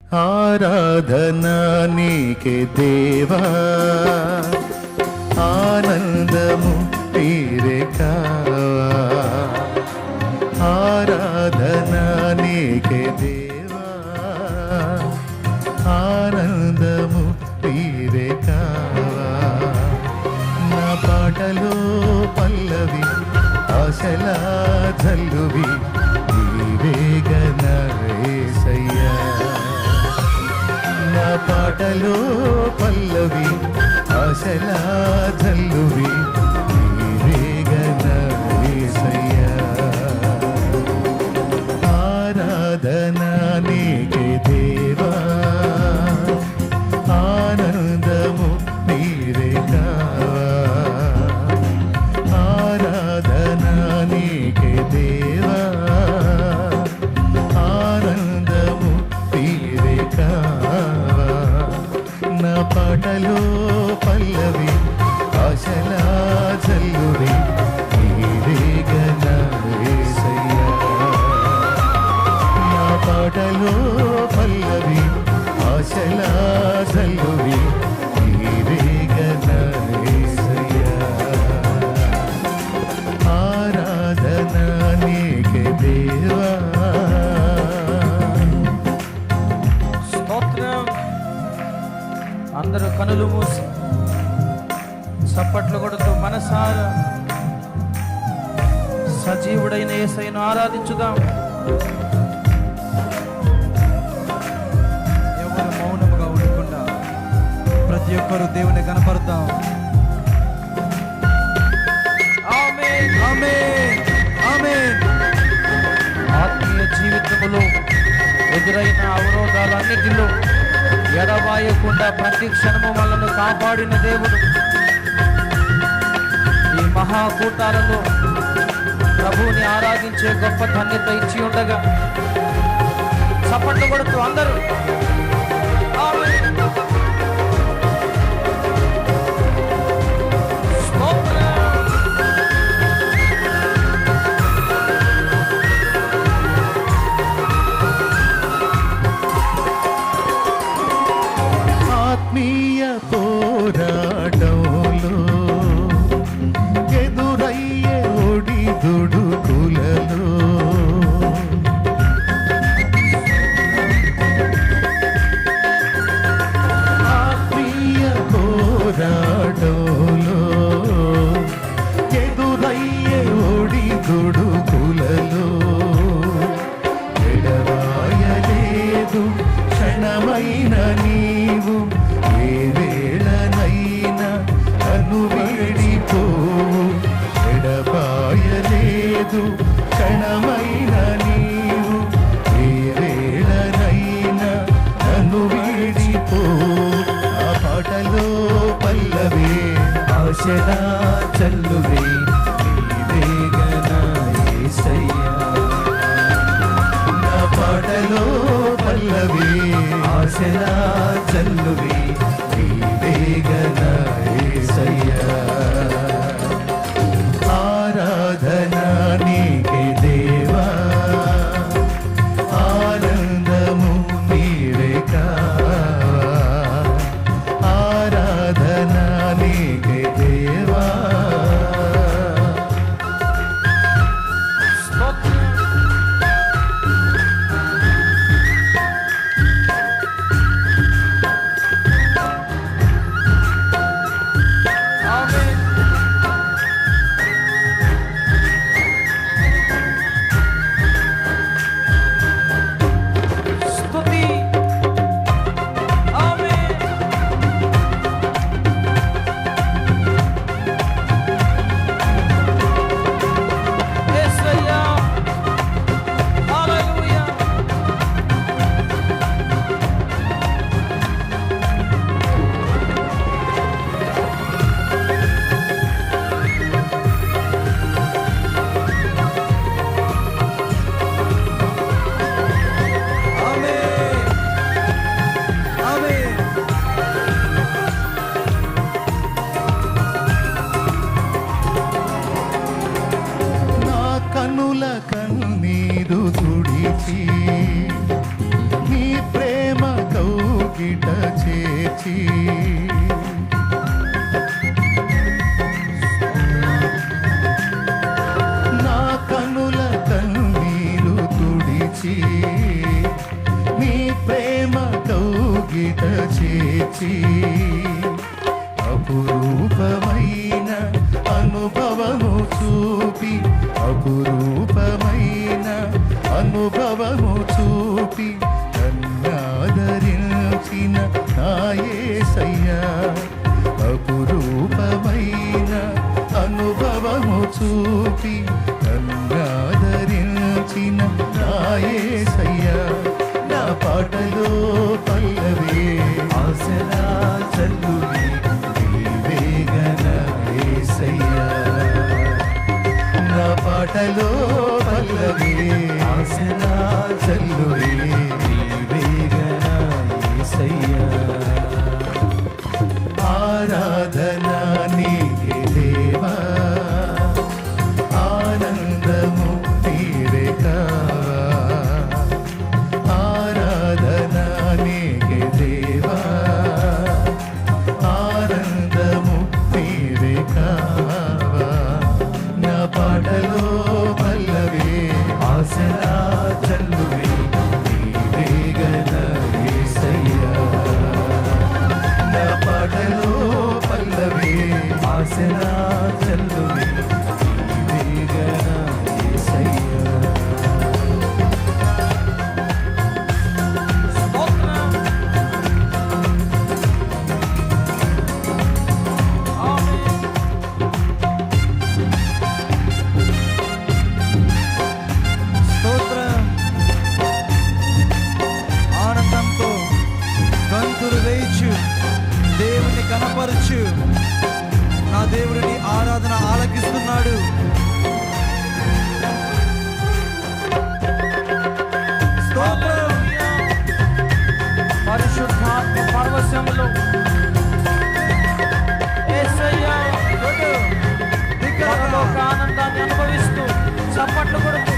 ఆరాధన నీకే దేవా, ఆనందము నీవే కావా. ఆరాధన నీకే దేవా, ఆనందము నీవే కావా. నా పాటలో పల్లవి ఆశలా జల్లువి నీవేగనా యేసయ్యా. నా పాటలో పల్లవి ఆశలా జల్లువి నీవేగనా యేసయ్యా. ఆరాధన నీకే దేవా, ఆనందము నీవే కావా. ఆరాధన నీకే దేవా, ఆనందము నీవే కావా. నా పాటలో పల్లవి ఆశలా జల్లువి నీవేగనా యేసయ్యా. నా పాటలో పల్లవి ఆశలా జల్లువి నీవేగనా యేసయ్యా. ఆరాధన నీకే దేవా. అందరూ కనులు మూసి చప్పట్లు కొడుతూ మనసారా సజీవుడైన యేసయ్యను ఆరాధించుదాం. ఎవరు మౌనముగా ఉండకుండా ప్రతి ఒక్కరు దేవుని కనపడతాం. ఆమేన్, ఆమేన్, ఆమేన్. ఆత్మీయ జీవితంలో ఎదురైన అవరోధాలన్నిటిలో ఎడబాయకుండా ప్రతి క్షణము మనల్ని కాపాడిన దేవుడు ఈ మహాకూటాలలో ప్రభువుని ఆరాధించే గొప్ప ధన్యత ఇచ్చి ఉండగా చప్పట్లు కొడుతూ అందరూ ఆమేన్. ఆత్మీయ పోరాటంలో ఎదురయ్యే ఒడిదుడుకులలో ఆత్మీయ పోరాటంలో ఎదురయ్యే ఒడిదుడుకులలో ఎడబాయలేదు క్షణమైన నీవు. ఏ వేళనైనా నన్ను వీడిపోవు. ఎడబాయలేదు క్షణమైన నీవు. ఏ వేళనైనా నన్ను వీడిపోవు. ఆ పాటలో పల్లవి ఆశలా చల్లువి నీవేగనా యేసయ్యా. నా పాటలో పల్లవి ఆశలా చల్లువి నీవేగనా యేసయ్యా. ఆరాధన నీకే దేవా, ఆనందము నీవే కావా. ఆరాధన నీకే దేవా. కౌగిట చేర్చి అపురూపమైన అనుభవము చూపి అపురూపమైన అనుభవము చూపి నన్నాదరించిన నా యేసయ్యా అపురూపమైన అనుభవము చూపి నన్నాదరించిన నా యేసయ్యా నా పాటలో పల్లవి ఆశలా చల్లువి నీవేగన యేసయ్యా నా పాటలో పల్లవి ఆశలా చల్లువి నీవేగన యేసయ్యా ఆరాధన నీకే దేవా ఆనందము నీవే కావా ఆరాధన నీకే దేవా ఆనందము నీవే కావా నా పాటలో పల్లవి ఆశలా చల్లువి నీవేగన యేసయ్యా నా పాటలో పల్లవి ఆశలా చల్లువి నీవేగన యేసయ్యా స్తోత్రం. ఆమేన్. స్తోత్రం. ఆనందంతో గంతులు వేయచ్చు, దేవుని కనపరచు. నా దేవుడిని ఆరాధన ఆలకిస్తున్నాడు. స్తోత్రం. పరిశుద్ధాత్మ పరవశములో యేసయ్యా పరలోక ఆనందాన్ని అనుభవిస్తూ చప్పట్లు కొడుతూ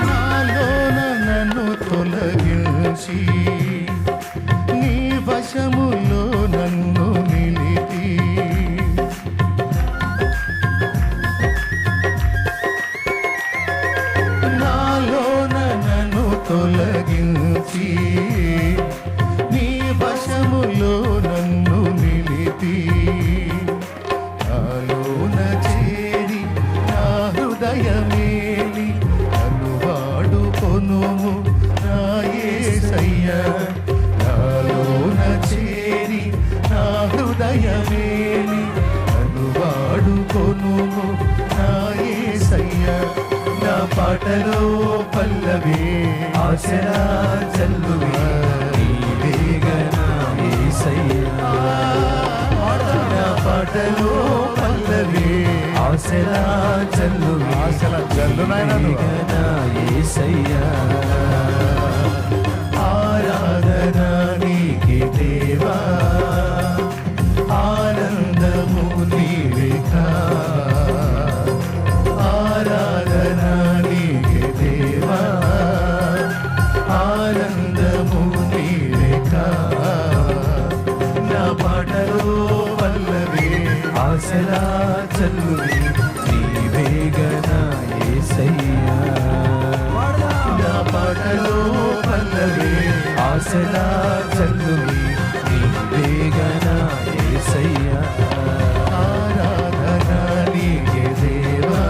నాలోన నన్ను తొలగించి నీ వశములో నన్ను నిలిపి నాలోన నన్ను తొలగించి నీ వశములో నన్ను నిలిపి నాలోన చేరి నా హృదయమేలి నన్ను వాడుకొనుము నా యేసయ్యా నాలోన చేరి నా హృదయమేలి నన్ను వాడుకొనుము నా యేసయ్యా నా పాటలో పల్లవి ఆశలా చల్లువి నీవేగన యేసయ్యా నా పాటలో పల్లవి ఆశలా చల్లువి ఆశల చల్లు నాయన యేసయ్యా ఆరాధన నీకే దేవా ఆనందము నీవే ఆరాధన నీకే దేవా ఆనందము నీవే నా పాటలో పల్లవి ఆశలా చల్లువి నీవేగన యేసయ్యా నా పాటలో పల్లవి ఆశలా చల్లువి నీవేగన యేసయ్యా ఆరాధన నీకే దేవా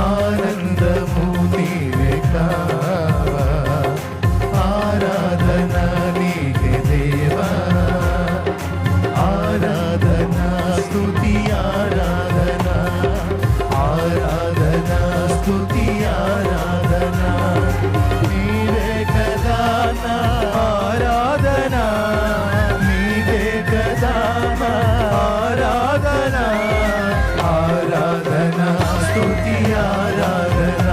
ఆనందము నీవే ఆరాధన నీకే దేవా ఆరాధన స్తుతి ఆరాధన ఆరాధన స్తుతి ఆరాధన నీవే కదా నా ఆరాధన నీవే కదా నా ఆరాధన ఆరాధన స్తుతి ఆరాధన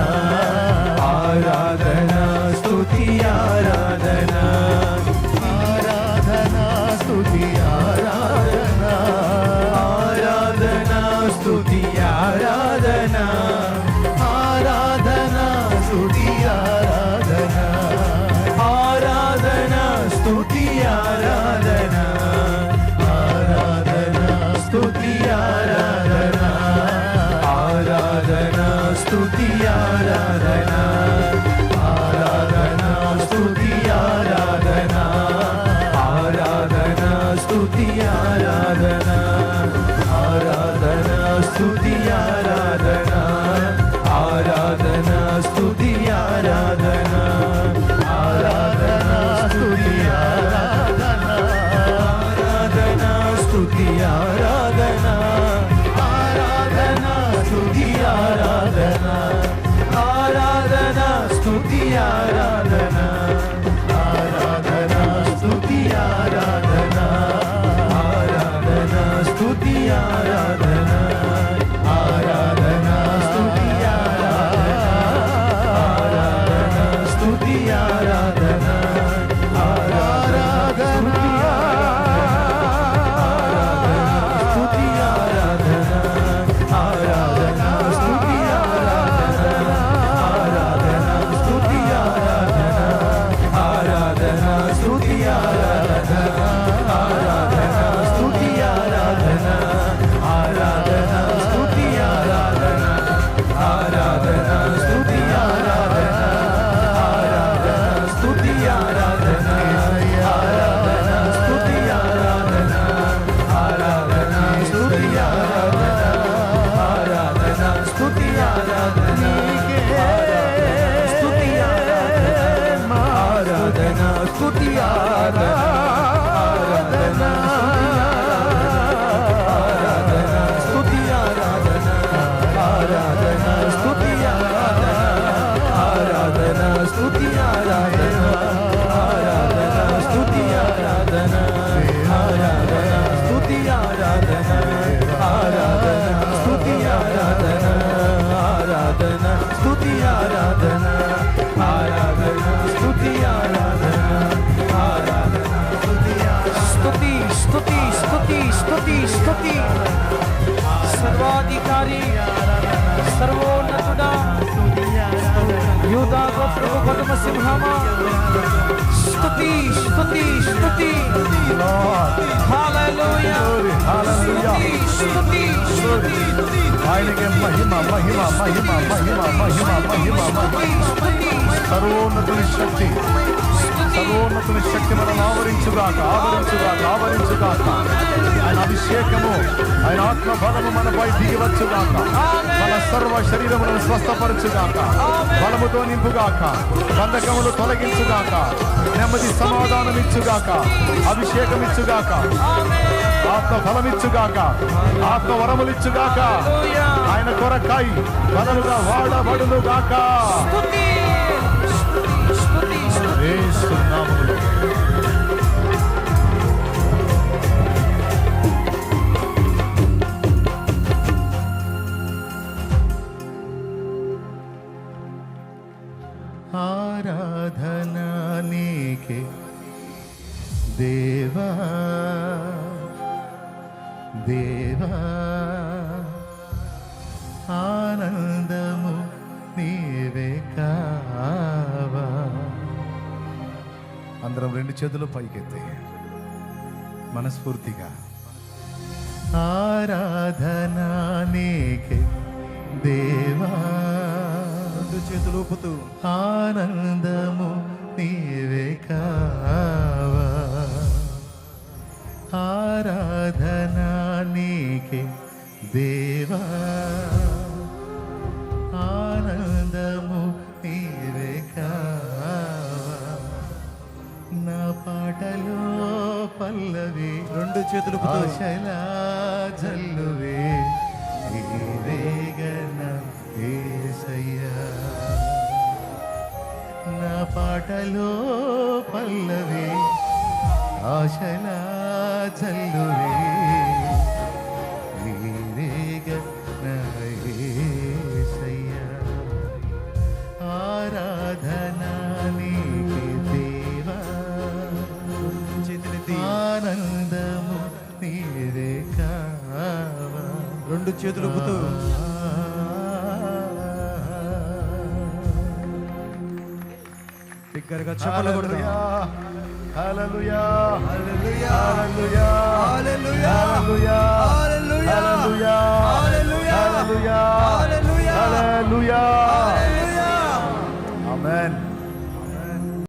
ఆరాధన స్తుతి ఆరాధన ఆరాధన స్తుతి ఆరాధన ఆరాధన స్తుతి ఆరాధన ఆరాధన స్తుతి ఆరాధన ఆరాధన స్తుతి ఆరాధన ఆరాధన స్తుతి ఆరాధన ఆరాధన స్తుతి ఆరాధన ఆరాధన స్తుతి ఆరాధన ఆరాధన స్తుతి ఆరాధన ఆరాధన స్తుతి ఆరాధన ఆరాధన స్తుతి ఆరాధన ఆరాధన స్తుతి ఆరాధన ఆరాధన స్తుతి ఆరాధన ఆరాధన స్తుతి ఆరాధన ఆరాధన స్తుతి ఆరాధన ఆరాధన స్తుతి ఆరాధన ఆరాధన స్తుతి ఆరాధన ఆరాధన స్తుతి ఆరాధన స్తుతి ఆరాధన ఆరాధన స్తుతి ఆరాధన ఆరాధన స్తుతి ఆరాధన ఆరాధన స్తుతి ఆరాధన ఆరాధన స్తుతి ఆరాధన ఆరాధన స్తుతి ఆరాధన ఆరాధన స్తుతి ఆరాధన ఆరాధన స్తుతి ఆరాధన ఆరాధన స్తుతి ఆరాధన ఆరాధన స్తుతి ఆరాధన ఆరాధన స్తుతి ఆరాధన ఆరాధన స్తుతి ఆరాధన స్తుతి ఆరాధన ఆరాధన స్తుతి ఆరాధన ఆరాధన స్తుతి ఆరాధన ఆరాధన స్తుతి ఆరాధన ఆరాధన స్తుతి ఆరాధన ఆరాధన స్తుతి ఆరాధన ఆరాధన స్తుతి ఆరాధన ఆరాధన స్తుతి ఆరాధన ఆరాధన స్తుతి ఆరాధన ఆరాధన స్తుతి ఆరాధన ఆరాధన స్తుతి స్తుతి స్తుతి స్తుతి స్తుతి స్తుతి సర్వాధికారి సర్వోన్నతుడా యూదా గోత్రపు కొదమ సింహమా స్తుతి స్తుతి స్తుతి హల్లెలూయా స్తుతి స్తుతి స్తుతి ఆయనకే మహిమ మహిమ మహిమ మహిమ మహిమ మహిమ సర్వోన్నతుని శక్తి సర్వోన్నతుని శక్తి మనం ఆవరించుగాక ఆవరించుగాక ఆవరించుగాక ఆయన అభిషేకము ఆయన ఆత్మ బలము మనపై దిగివచ్చుగాక మన సర్వ శరీరములను స్వస్థపరచుగాక బలముతో నింపుగాక బంధకములు తొలగించుగాక నెమ్మది సమాధానం ఇచ్చుగాక అభిషేకం ఇచ్చుగాక ఆత్మ ఫలమిచ్చుగాక ఆత్మ వరములిచ్చుగాక ఆయన కొరకై బలముగా వాడబడునుగాక యేసు నామములో ఆరాధన నీకే దేవా దేవా ఆనందము నీవే కావా. అందరం రెండు చేతులు పైకెత్తి మనస్ఫూర్తిగా ఆరాధన నీకే దేవా. రెండు చేతులు ఊపుతూ ఆనందము నీవే కావా. ఆరాధన నీకే దేవా. ఆనందము నీవే కావా. నా పాటలో పల్లవి రెండు చేతులు ఆశలా జల్లువే నీవేగన యేసయ్యా. నా పాటలో పల్లవి ఆశలా జల్లువే నీవేగన యేసయ్యా. ఆరాధన నీకే దేవా. చేతులెత్తి ఆనందము నీవే కావా. రెండు చేతులు ఊపుతూ బిగ్గరగా చెప్పలు కొడదాం. హల్లెలూయా హల్లెలూయా హల్లెలూయా హల్లెలూయా హల్లెలూయా హల్లెలూయా హల్లెలూయా హల్లెలూయా హల్లెలూయా హల్లెలూయా హల్లెలూయా